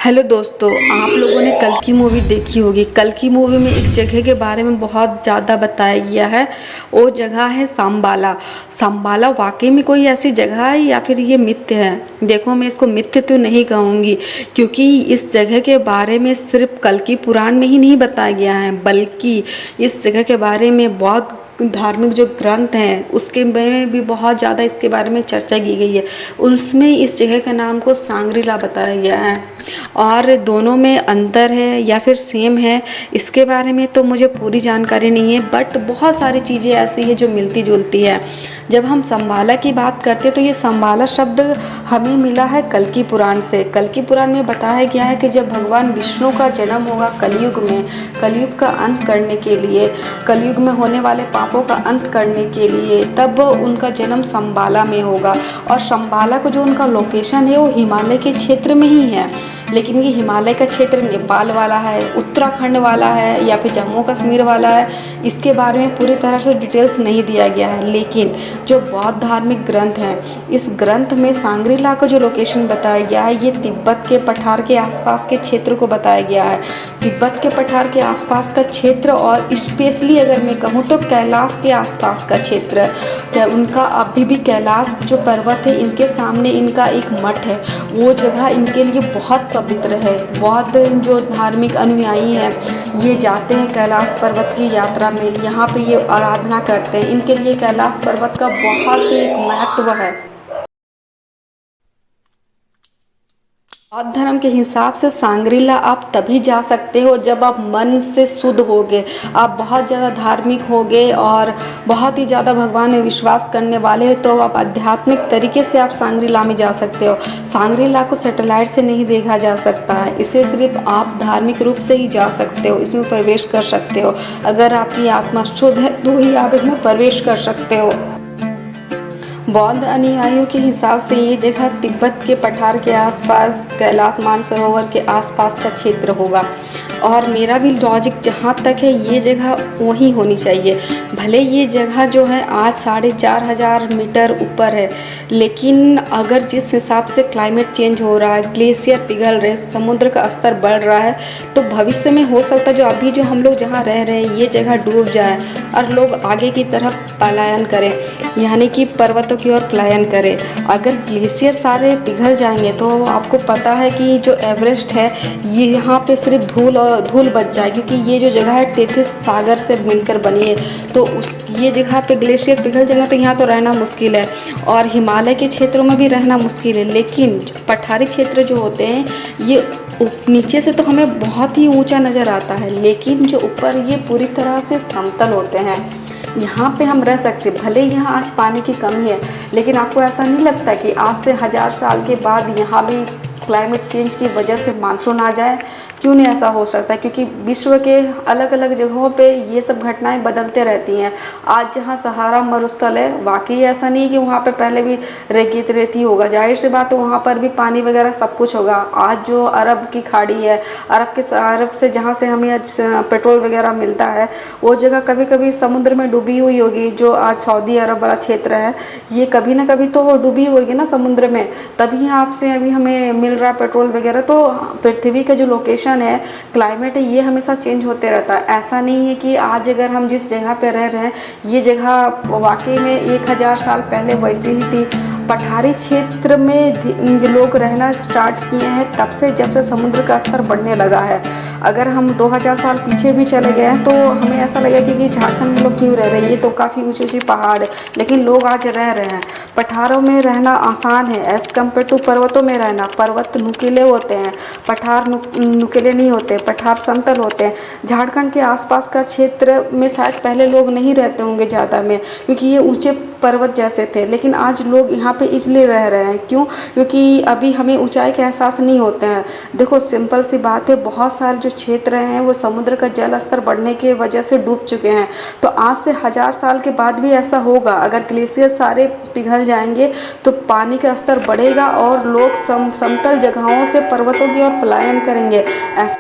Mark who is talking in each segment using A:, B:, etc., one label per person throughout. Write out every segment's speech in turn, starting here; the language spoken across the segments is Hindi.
A: हेलो दोस्तों, आप लोगों ने कल की मूवी देखी होगी। कल की मूवी में एक जगह के बारे में बहुत ज़्यादा बताया गया है। वो जगह है सांबाला। सांबाला वाकई में कोई ऐसी जगह है या फिर ये मिथ्य है? देखो, मैं इसको मिथ्य तो नहीं कहूँगी, क्योंकि इस जगह के बारे में सिर्फ कल की पुराण में ही नहीं बताया गया है, बल्कि इस जगह के बारे में बहुत धार्मिक जो ग्रंथ हैं उसके में भी बहुत ज़्यादा इसके बारे में चर्चा की गई है। उसमें इस जगह का नाम को सांग्रीला बताया गया है। और दोनों में अंतर है या फिर सेम है, इसके बारे में तो मुझे पूरी जानकारी नहीं है, बट बहुत सारी चीज़ें ऐसी है जो मिलती जुलती है। जब हम संबाला की बात करते हैं तो ये संबाला शब्द हमें मिला है कल की पुराण से। कल की पुराण में बताया गया है कि जब भगवान विष्णु का जन्म होगा कलयुग में, कलयुग का अंत करने के लिए, कलयुग में होने वाले पापों का अंत करने के लिए, तब उनका जन्म संबाला में होगा। और संबाला को जो उनका लोकेशन है वो हिमालय के क्षेत्र में ही है, लेकिन ये हिमालय का क्षेत्र नेपाल वाला है, उत्तराखंड वाला है या फिर जम्मू कश्मीर वाला है, इसके बारे में पूरी तरह से डिटेल्स नहीं दिया गया है। लेकिन जो बौद्ध धार्मिक ग्रंथ हैं, इस ग्रंथ में सांग्रीला का जो लोकेशन बताया गया है ये तिब्बत के पठार के आसपास के क्षेत्र को बताया गया है। तिब्बत के पठार के आसपास का क्षेत्र, और स्पेशली अगर मैं कहूँ तो कैलाश के आसपास का क्षेत्र, उनका अभी भी कैलाश जो पर्वत है इनके सामने इनका एक मठ है, वो जगह इनके लिए बहुत पवित्र है। बौद्ध जो धार्मिक अनुयायी हैं ये जाते हैं कैलाश पर्वत की यात्रा में, यहाँ पे ये आराधना करते हैं। इनके लिए कैलाश पर्वत का बहुत ही महत्व है। बौद्ध धर्म के हिसाब से सांग्रीला आप तभी जा सकते हो जब आप मन से शुद्ध होगे, आप बहुत ज़्यादा धार्मिक होगे और बहुत ही ज़्यादा भगवान में विश्वास करने वाले हो, तो आप आध्यात्मिक तरीके से आप सांग्रीला में जा सकते हो। सांग्रीला को सैटेलाइट से नहीं देखा जा सकता है, इसे सिर्फ आप धार्मिक रूप से ही जा सकते हो, इसमें प्रवेश कर सकते हो। अगर आपकी आत्मा शुद्ध है तो ही आप इसमें प्रवेश कर सकते हो। बौद्ध अनुयायियों के हिसाब से ये जगह तिब्बत के पठार के आसपास, कैलाश मानसरोवर के आसपास का क्षेत्र होगा। और मेरा भी लॉजिक जहाँ तक है ये जगह वहीं होनी चाहिए। भले ये जगह जो है आज 4500 मीटर ऊपर है, लेकिन अगर जिस हिसाब से क्लाइमेट चेंज हो रहा है, ग्लेशियर पिघल रहे, समुद्र का स्तर बढ़ रहा है, तो भविष्य में हो सकता है जो अभी जो हम लोग जहाँ रह रहे हैं ये जगह डूब जाए और लोग आगे की तरफ पलायन करें, यानी कि पर्वतों की ओर पलायन करें। अगर ग्लेशियर सारे पिघल जाएंगे तो आपको पता है कि जो एवरेस्ट है ये यहाँ पे सिर्फ धूल बच जाए, क्योंकि ये जो जगह है टेथिस सागर से मिलकर बनी है। तो उस ये जगह पे ग्लेशियर पिघल जाएगा तो यहाँ तो रहना मुश्किल है, और हिमालय के क्षेत्रों में भी रहना मुश्किल है। लेकिन पठारी क्षेत्र जो होते हैं ये नीचे से तो हमें बहुत ही ऊंचा नज़र आता है, लेकिन जो ऊपर ये पूरी तरह से समतल होते हैं, यहाँ पे हम रह सकते। भले यहाँ आज पानी की कमी है, लेकिन आपको ऐसा नहीं लगता कि आज से 1000 साल के बाद यहाँ भी क्लाइमेट चेंज की वजह से मानसून आ जाए? क्यों नहीं ऐसा हो सकता? क्योंकि विश्व के अलग अलग जगहों पे ये सब घटनाएं बदलते रहती हैं। आज जहाँ सहारा मरुस्थल है, वाकई ऐसा नहीं है कि वहाँ पे पहले भी रेती होगा, जाहिर सी बात है वहाँ पर भी पानी वगैरह सब कुछ होगा। आज जो अरब की खाड़ी है, अरब से जहाँ से हमें आज पेट्रोल वगैरह मिलता है, वो जगह कभी कभी समुद्र में डूबी हुई होगी। जो आज सऊदी अरब वाला क्षेत्र है ये कभी ना कभी तो डूबी होगी ना समुद्र में, तभी आपसे अभी हमें मिल रहा है पेट्रोल वगैरह। तो पृथ्वी का जो लोकेशन है, क्लाइमेट है, ये हमेशा चेंज होते रहता है। ऐसा नहीं है कि आज अगर हम जिस जगह पे रह रहे हैं ये जगह वाकई में 1000 साल पहले वैसी ही थी। पठारी क्षेत्र में लोग रहना स्टार्ट किए हैं तब से, जब से समुद्र का स्तर बढ़ने लगा है। अगर हम 2000 साल पीछे भी चले गए हैं तो हमें ऐसा लगेगा कि झारखंड में लोग क्यों रह रहे हैं, ये तो काफ़ी ऊंची ऊंची पहाड़ है, लेकिन लोग आज रह रहे हैं। पठारों में रहना आसान है एज़ कम्पेयर टू पर्वतों में रहना। पर्वत नुकीले होते हैं, पठार नुकीले नहीं होते, पठार समतल होते हैं। झारखंड के आसपास का क्षेत्र में शायद पहले लोग नहीं रहते होंगे ज़्यादा में, क्योंकि ये ऊंचे पर्वत जैसे थे, लेकिन आज लोग यहाँ पे इसलिए रह रहे हैं। क्यों? क्योंकि अभी हमें ऊंचाई का एहसास नहीं होते हैं। देखो सिंपल सी बात है, बहुत सारे जो क्षेत्र हैं वो समुद्र का जल स्तर बढ़ने की वजह से डूब चुके हैं। तो आज से 1000 साल के बाद भी ऐसा होगा। अगर ग्लेशियर सारे पिघल जाएंगे तो पानी का स्तर बढ़ेगा और लोग समतल जगहों से पर्वतों की ओर पलायन करेंगे। ऐसा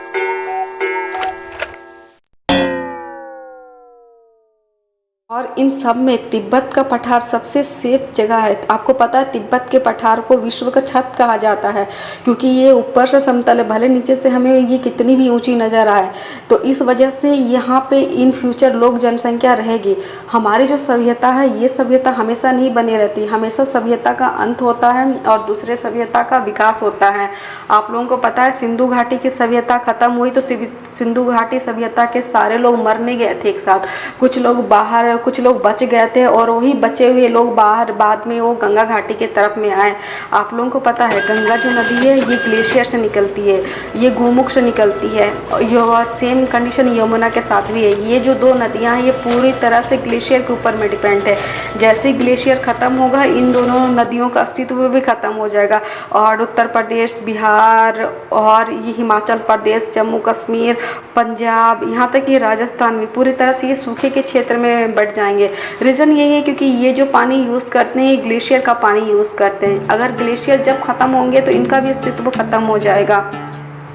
A: और इन सब में तिब्बत का पठार सबसे सेफ जगह है। आपको पता है तिब्बत के पठार को विश्व का छत कहा जाता है, क्योंकि ये ऊपर से समतल है, भले नीचे से हमें ये कितनी भी ऊंची नज़र आए। तो इस वजह से यहाँ पे इन फ्यूचर लोग जनसंख्या रहेगी। हमारी जो सभ्यता है ये सभ्यता हमेशा नहीं बनी रहती, हमेशा सभ्यता का अंत होता है और दूसरे सभ्यता का विकास होता है। आप लोगों को पता है सिंधु घाटी की सभ्यता खत्म हुई तो सिंधु घाटी सभ्यता के सारे लोग मर नहीं गए थे एक साथ, कुछ लोग बाहर, कुछ लोग बच गए थे और वही बचे हुए लोग बाहर बाद में वो गंगा घाटी के तरफ में आए। आप लोगों को पता है गंगा जो नदी है ये ग्लेशियर से निकलती है, ये गोमुख से निकलती है और सेम कंडीशन यमुना के साथ भी है। ये जो दो नदियाँ हैं ये पूरी तरह से ग्लेशियर के ऊपर में डिपेंड है। जैसे ही ग्लेशियर ख़त्म होगा इन दोनों नदियों का अस्तित्व भी ख़त्म हो जाएगा और उत्तर प्रदेश, बिहार और ये हिमाचल प्रदेश, जम्मू कश्मीर, पंजाब, यहाँ तक ये राजस्थान भी पूरी तरह से ये सूखे के क्षेत्र में बढ़ जाएंगे। रीज़न यही है क्योंकि ये जो पानी यूज़ करते हैं ये ग्लेशियर का पानी यूज़ करते हैं। अगर ग्लेशियर जब ख़त्म होंगे तो इनका भी अस्तित्व ख़त्म हो जाएगा।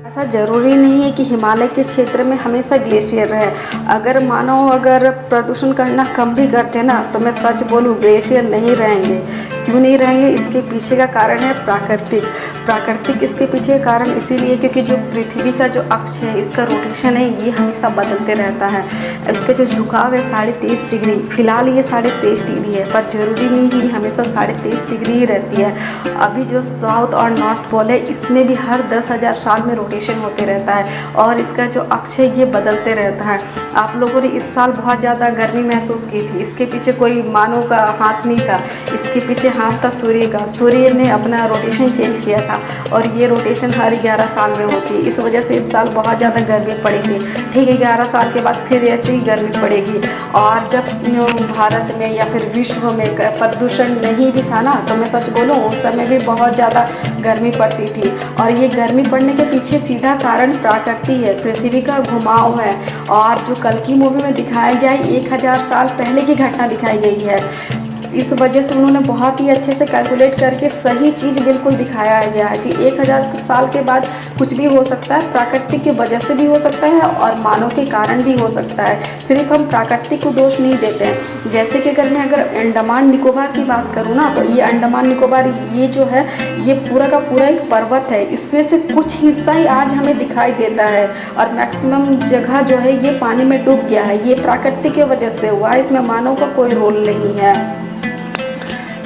A: ऐसा ज़रूरी नहीं है कि हिमालय के क्षेत्र में हमेशा ग्लेशियर रहे। अगर मानो अगर प्रदूषण करना कम भी करते ना तो मैं सच बोलूँ ग्लेशियर नहीं रहेंगे। क्यों नहीं रहेंगे? इसके पीछे का कारण है प्राकृतिक इसके पीछे का कारण इसीलिए क्योंकि जो पृथ्वी का जो अक्ष है इसका रोटेशन है ये हमेशा बदलते रहता है। इसका जो झुकाव है 23.5 डिग्री, फिलहाल ये 23.5 डिग्री है पर ज़रूरी नहीं कि हमेशा 23.5 डिग्री ही रहती है। अभी जो साउथ और नॉर्थ पोल है इसमें भी हर 10,000 साल में रोटेशन होते रहता है और इसका जो अक्ष है ये बदलते रहता है। आप लोगों ने इस साल बहुत ज़्यादा गर्मी महसूस की थी, इसके पीछे कोई मानव का हाथ नहीं था, इसके पीछे हाथ था सूर्य का। सूर्य ने अपना रोटेशन चेंज किया था और ये रोटेशन हर 11 साल में होती है। इस वजह से इस साल बहुत ज़्यादा गर्मी पड़ेगी। ठीक है, 11 साल के बाद फिर ऐसे ही गर्मी पड़ेगी। और जब भारत में या फिर विश्व में प्रदूषण नहीं भी था ना तो मैं सच बोलूँ उस समय भी बहुत ज़्यादा गर्मी पड़ती थी। और ये गर्मी पड़ने के पीछे सीधा कारण प्रकृति है, पृथ्वी का घुमाव है। और जो कल की मूवी में दिखाया गया है 1000 साल पहले की घटना दिखाई गई है। इस वजह से उन्होंने बहुत ही अच्छे से कैलकुलेट करके सही चीज़ बिल्कुल दिखाया गया है कि 1000 साल के बाद कुछ भी हो सकता है, प्राकृतिक की वजह से भी हो सकता है और मानव के कारण भी हो सकता है। सिर्फ हम प्राकृतिक को दोष नहीं देते हैं। जैसे कि अगर मैं अंडमान निकोबार की बात करूँ ना तो ये अंडमान निकोबार ये जो है ये पूरा का पूरा एक पर्वत है। इसमें से कुछ हिस्सा ही आज हमें दिखाई देता है और मैक्सिमम जगह जो है ये पानी में डूब गया है। ये प्राकृतिक की वजह से हुआ है, इसमें मानव का कोई रोल नहीं है।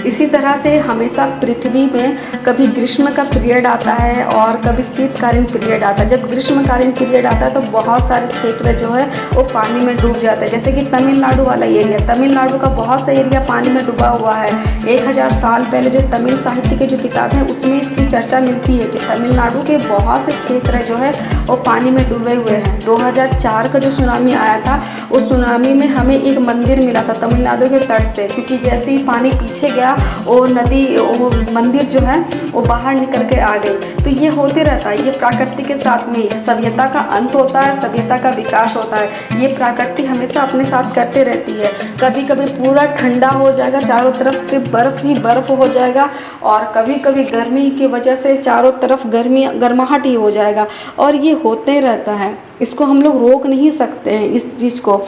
A: इसी तरह से हमेशा पृथ्वी में कभी ग्रीष्म का पीरियड आता है और कभी शीतकालीन पीरियड आता है। जब ग्रीष्मकालीन पीरियड आता है तो बहुत सारे क्षेत्र जो है वो पानी में डूब जाते हैं। जैसे कि तमिलनाडु वाला एरिया, तमिलनाडु का बहुत सा एरिया पानी में डूबा हुआ है। 1000 साल पहले जो तमिल साहित्य की जो किताब है उसमें इसकी चर्चा मिलती है कि तमिलनाडु के बहुत से क्षेत्र जो है वो पानी में डूबे हुए हैं। 2004 का जो सुनामी आया था उस सुनामी में हमें एक मंदिर मिला था तमिलनाडु के तट से, क्योंकि जैसे ही पानी पीछे गया वो नदी, वो मंदिर जो है वो बाहर निकल के आ गई। तो ये होते रहता है, ये प्रकृति के साथ में ही सभ्यता का अंत होता है, सभ्यता का विकास होता है। ये प्रकृति हमेशा अपने साथ करते रहती है। कभी कभी पूरा ठंडा हो जाएगा, चारों तरफ सिर्फ बर्फ़ ही बर्फ़ हो जाएगा और कभी कभी गर्मी की वजह से चारों तरफ गर्माहट ही हो जाएगा और ये होते रहता है। इसको हम लोग रोक नहीं सकते हैं इस चीज़ को।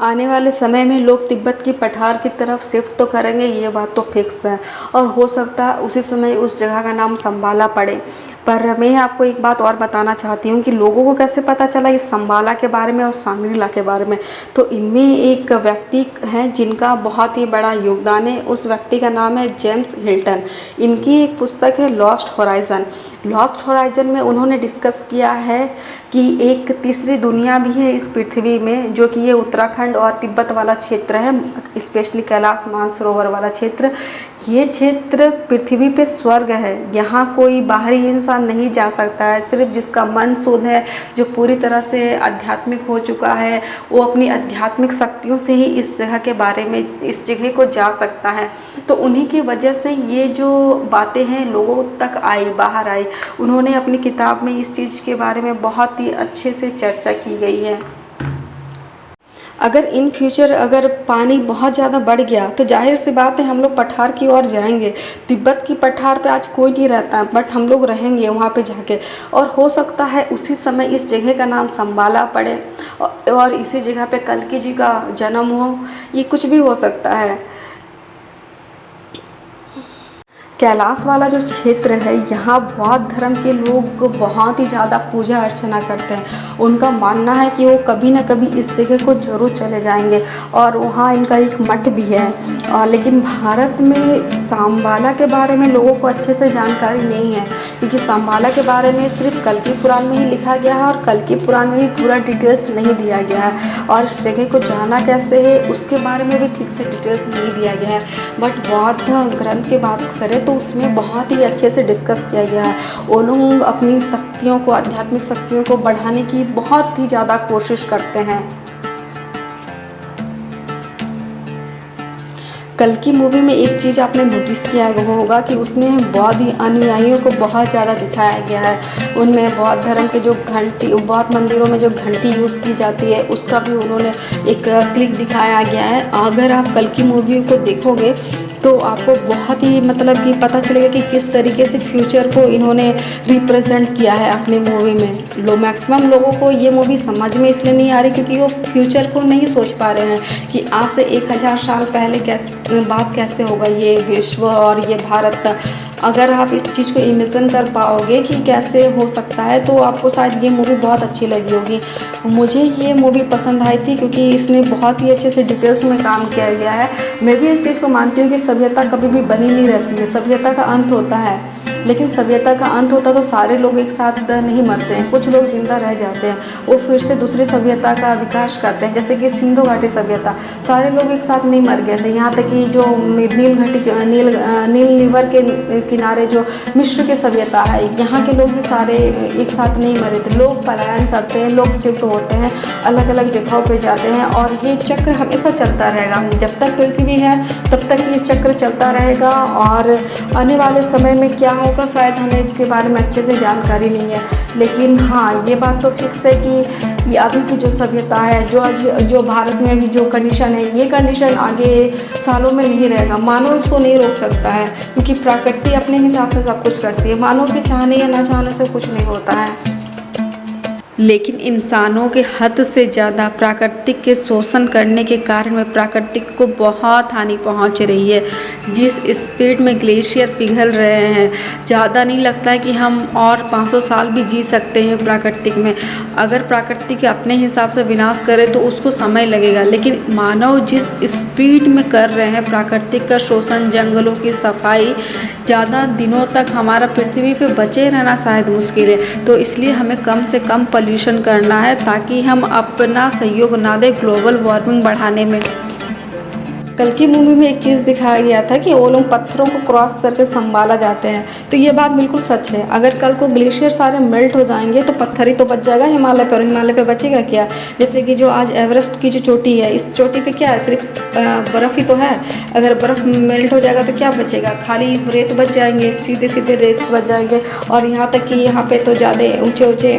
A: आने वाले समय में लोग तिब्बत की पठार की तरफ शिफ्ट तो करेंगे, ये बात तो फिक्स है और हो सकता है उसी समय उस जगह का नाम संबाला पड़े। पर मैं आपको एक बात और बताना चाहती हूँ कि लोगों को कैसे पता चला इस संबाला के बारे में और सांग्रीला के बारे में। तो इनमें एक व्यक्ति हैं जिनका बहुत ही बड़ा योगदान है, उस व्यक्ति का नाम है जेम्स हिल्टन। इनकी एक पुस्तक है लॉस्ट होराइज़न। लॉस्ट होराइज़न में उन्होंने डिस्कस किया है कि एक तीसरी दुनिया भी है इस पृथ्वी में, जो कि ये उत्तराखंड और तिब्बत वाला क्षेत्र है, स्पेशली कैलाश मानसरोवर वाला क्षेत्र। ये क्षेत्र पृथ्वी पे स्वर्ग है, यहाँ कोई बाहरी इंसान नहीं जा सकता है। सिर्फ जिसका मन शुद्ध है, जो पूरी तरह से आध्यात्मिक हो चुका है, वो अपनी आध्यात्मिक शक्तियों से ही इस जगह के बारे में, इस जगह को जा सकता है। तो उन्हीं की वजह से ये जो बातें हैं लोगों तक आई, बाहर आई। उन्होंने अपनी किताब में इस चीज़ के बारे में बहुत ही अच्छे से चर्चा की गई है। अगर इन फ्यूचर अगर पानी बहुत ज़्यादा बढ़ गया तो जाहिर सी बात है हम लोग पठार की ओर जाएंगे। तिब्बत की पठार पे आज कोई नहीं रहता, बट हम लोग रहेंगे वहाँ पे जाके। और हो सकता है उसी समय इस जगह का नाम शंबाला पड़े और इसी जगह पे कल्कि जी का जन्म हो, ये कुछ भी हो सकता है। कैलाश वाला जो क्षेत्र है, यहाँ बौद्ध धर्म के लोग बहुत ही ज़्यादा पूजा अर्चना करते हैं। उनका मानना है कि वो कभी ना कभी इस जगह को ज़रूर चले जाएंगे और वहाँ इनका एक मठ भी है। लेकिन भारत में शंबाला के बारे में लोगों को अच्छे से जानकारी नहीं है, क्योंकि शंबाला के बारे में सिर्फ कल्कि पुराण में ही लिखा गया है और कल्कि पुराण में भी पूरा डिटेल्स नहीं दिया गया है। और इस जगह को जाना कैसे है उसके बारे में भी ठीक से डिटेल्स नहीं दिया गया है। बट बौद्ध ग्रंथ की बात करें तो उसमें बहुत ही अच्छे से डिस्कस किया गया है। वो लोग अपनी शक्तियों को, आध्यात्मिक शक्तियों को बढ़ाने की बहुत ही ज़्यादा कोशिश करते हैं। कल्कि मूवी में एक चीज़ आपने नोटिस किया होगा कि उसमें बौद्ध अनुयायियों को बहुत ज़्यादा दिखाया गया है। उनमें बौद्ध धर्म के जो घंटी, बौद्ध मंदिरों में जो घंटी यूज़ की जाती है उसका भी उन्होंने एक क्लिक दिखाया गया है। अगर आप कल्कि मूवी को देखोगे तो आपको बहुत ही मतलब कि पता चलेगा कि किस तरीके से फ्यूचर को इन्होंने रिप्रेजेंट किया है अपनी मूवी में। मैक्सिमम लोगों को ये मूवी समझ में इसलिए नहीं आ रही क्योंकि वो फ्यूचर को नहीं सोच पा रहे हैं कि आज से 1000 साल पहले बात कैसे होगा ये विश्व और ये भारत। अगर आप इस चीज़ को इमेजिन कर पाओगे कि कैसे हो सकता है तो आपको शायद ये मूवी बहुत अच्छी लगी होगी। मुझे ये मूवी पसंद आई थी क्योंकि इसने बहुत ही अच्छे से डिटेल्स में काम किया गया है। मैं भी इस चीज़ को मानती हूँ कि सभ्यता कभी भी बनी नहीं रहती है, सभ्यता का अंत होता है। लेकिन सभ्यता का अंत होता तो सारे लोग एक साथ नहीं मरते हैं, कुछ लोग जिंदा रह जाते हैं, वो फिर से दूसरी सभ्यता का विकास करते हैं। जैसे कि सिंधु घाटी सभ्यता, सारे लोग एक साथ नहीं मर गए थे। यहाँ तक कि जो नील निवर के किनारे जो मिस्र की सभ्यता है, यहाँ के लोग भी सारे एक साथ नहीं मरे थे। लोग पलायन करते हैं, लोग शिफ्ट होते हैं, अलग अलग जगहों पे जाते हैं और ये चक्र हमेशा चलता रहेगा। जब तक पृथ्वी है तब तक ये चक्र चलता रहेगा और आने वाले समय में क्या होगा शायद हमें इसके बारे में अच्छे से जानकारी नहीं है। लेकिन हाँ, ये बात तो फिक्स है कि ये अभी की जो सभ्यता है, जो भारत में अभी जो कंडीशन है, ये कंडीशन आगे सालों में नहीं रहेगा। मानव इसको नहीं रोक सकता है क्योंकि प्रकृति अपने हिसाब से सब कुछ करती है। मानव के चाहने या ना चाहने से कुछ नहीं होता है। लेकिन इंसानों के हद से ज़्यादा प्राकृतिक के शोषण करने के कारण में प्राकृतिक को बहुत हानि पहुंच रही है। जिस स्पीड में ग्लेशियर पिघल रहे हैं, ज़्यादा नहीं लगता है कि हम और 500 साल भी जी सकते हैं प्राकृतिक में। अगर प्राकृतिक अपने हिसाब से विनाश करे तो उसको समय लगेगा, लेकिन मानव जिस स्पीड में कर रहे हैं प्राकृतिक का शोषण, जंगलों की सफाई, ज़्यादा दिनों तक हमारा पृथ्वी पे बचे रहना शायद मुश्किल है। तो इसलिए हमें कम से कम पॉल्यूशन करना है ताकि हम अपना सहयोग ना दें ग्लोबल वार्मिंग बढ़ाने में। कल्कि मूवी में एक चीज़ दिखाया गया था कि वो लोग पत्थरों को क्रॉस करके शंबाला जाते हैं, तो ये बात बिल्कुल सच है। अगर कल को ग्लेशियर सारे मेल्ट हो जाएंगे तो पत्थर ही तो बच जाएगा हिमालय पर। हिमालय पे बचेगा क्या? जैसे कि जो आज एवरेस्ट की जो चोटी है, इस चोटी पे क्या है? सिर्फ बर्फ़ ही तो है। अगर बर्फ़ मेल्ट हो जाएगा तो क्या बचेगा? खाली रेत बच जाएंगे, सीधे सीधे रेत बच जाएंगे। और यहाँ तक कि यहाँ पे तो ज़्यादा ऊँचे ऊँचे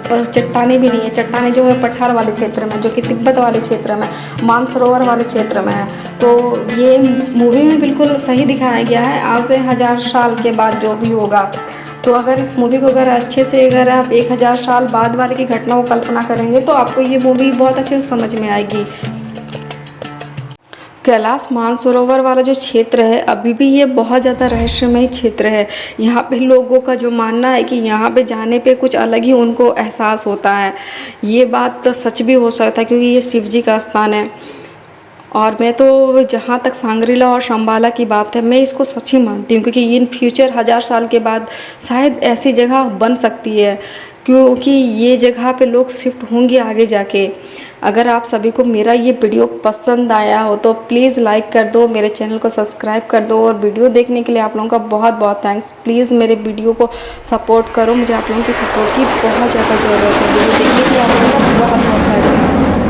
A: चट्टानें भी नहीं है। चट्टानें जो है पठार वाले क्षेत्र में, जो कि तिब्बत वाले क्षेत्र में, मानसरोवर वाले क्षेत्र में है। तो ये मूवी में बिल्कुल सही दिखाया गया है। आज से 1000 साल के बाद जो भी होगा, तो अगर इस मूवी को अगर अच्छे से अगर आप 1000 साल बाद वाले की घटना को कल्पना करेंगे तो आपको ये मूवी बहुत अच्छे से समझ में आएगी। कैलाश मानसरोवर वाला जो क्षेत्र है अभी भी ये बहुत ज़्यादा रहस्यमय क्षेत्र है। यहाँ पे लोगों का जो मानना है कि यहाँ पे जाने पे कुछ अलग ही उनको एहसास होता है। ये बात तो सच भी हो सकता है क्योंकि ये शिव जी का स्थान है। और मैं तो जहाँ तक सांग्रीला और शंबाला की बात है, मैं इसको सच ही मानती हूँ क्योंकि इन फ्यूचर 1000 साल के बाद शायद ऐसी जगह बन सकती है, क्योंकि ये जगह पे लोग शिफ्ट होंगे आगे जाके। अगर आप सभी को मेरा ये वीडियो पसंद आया हो तो प्लीज़ लाइक कर दो, मेरे चैनल को सब्सक्राइब कर दो और वीडियो देखने के लिए आप लोगों का बहुत बहुत थैंक्स। प्लीज़ मेरे वीडियो को सपोर्ट करो, मुझे आप लोगों की सपोर्ट की बहुत ज़्यादा ज़रूरत है। वीडियो देखने के लिए आप लोगों का बहुत बहुत थैंक्स।